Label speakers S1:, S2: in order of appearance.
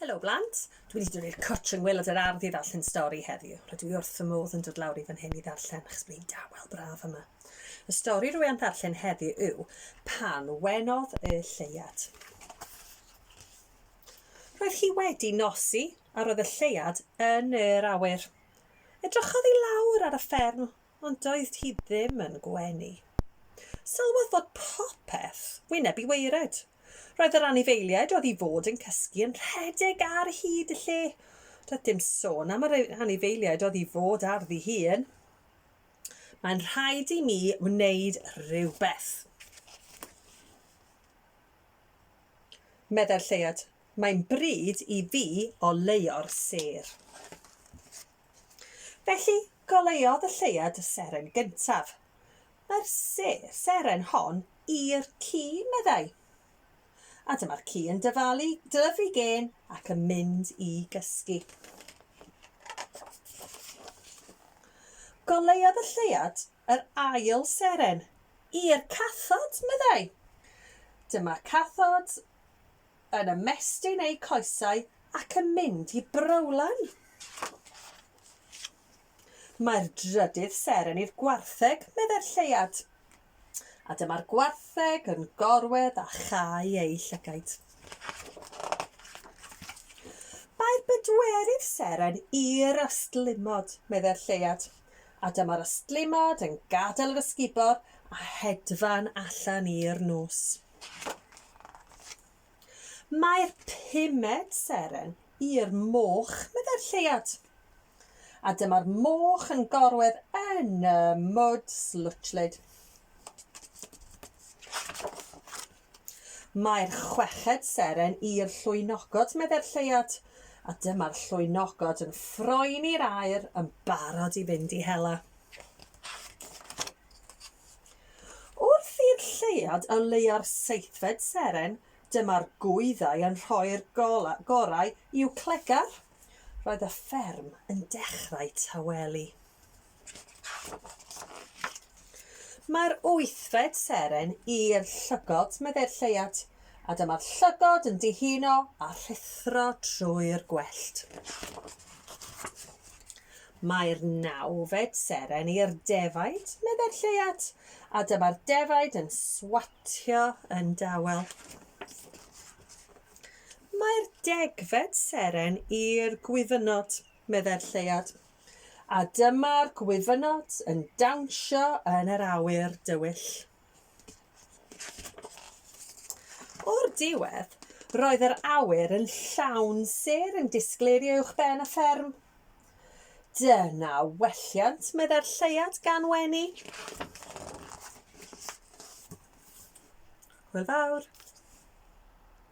S1: Helo blant, dwi wedi dod i'r cwtch yng Ngwylod yr Ardd i ddarllen stori heddiw. Rydw i wrth fy modd yn dod lawr i fan hyn i ddarllen, achos bod hi'n dawel braf yma. Y stori rwy am ddarllen heddiw yw Pan Wenodd y Lleuad. Roedd hi wedi nosi a roedd y Lleuad yn yr awyr. Edrychodd i lawr ar y fferm, ond doedd hi ddim yn gwenu. Sylwodd fod popeth wyneb i weired. Roedd yr anifeiliaid oedd i fod yn cysgu yn rhedeg ar hyd y lle. Doedd dim sôn am yr anifeiliaid oedd i fod ar ddi hun. Mae'n rhaid i mi wneud rhywbeth. Medde'r Lleuad, mae'n bryd i fi oleo'r sêr. Felly goleuodd y Lleuad y seren gyntaf. Mae'r seren hon i'r ci, meddai. A dyma'r ci yn dyfu gen ac yn mynd i gysgu. Goleuodd y Lleuad yr ail seren i'r cathod, meddai. Dyma cathod yn ymestyn ei coesau ac yn mynd i browlan. Mae'r drydydd seren i'r gwartheg, meddai'r Lleuad. A dyma'r gwartheg yn gorwedd a chau ei llygaid. Mae'r bedwerydd seren i'r ystlimod, meddai'r Lleuad. A dyma'r ystlimod yn gadael yr ysgubor a hedfan allan i'r nos. Mae'r pumed seren i'r moch, meddai'r Lleuad. A dyma'r moch yn gorwedd yn y mwd slwtslyd. Mae'r chweched seren i'r llwynogod, meddai'r Lleuad, a dyma'r llwynogod yn ffroen i'r aer yn barod i fynd i hela. Wrth i'r Lleuad oleo'r seithfed seren, dyma'r gwyddau yn rhoi'r gorau i'w clegar. Roedd y fferm yn dechrau tawelu. Mae'r wythfed seren i'r llygod, meddai'r Lleuad, a dyma'r llygod yn dihuno a rhuthro trwy'r gwellt. Mae'r nawfed seren i'r defaid, meddai'r Lleuad, a dyma'r defaid yn swatio yn dawel. Mae'r degfed seren i'r gwyfynod, meddai'r Lleuad, a dyma'r gwyfynod yn dawnsio yn yr awyr dywyll. O'r diwedd, roedd yr awyr yn llawn sêr yn disgleirio uwch ben y fferm. Dyna welliant, meddai'r Lleuad gan wenu. Hwyl fawr.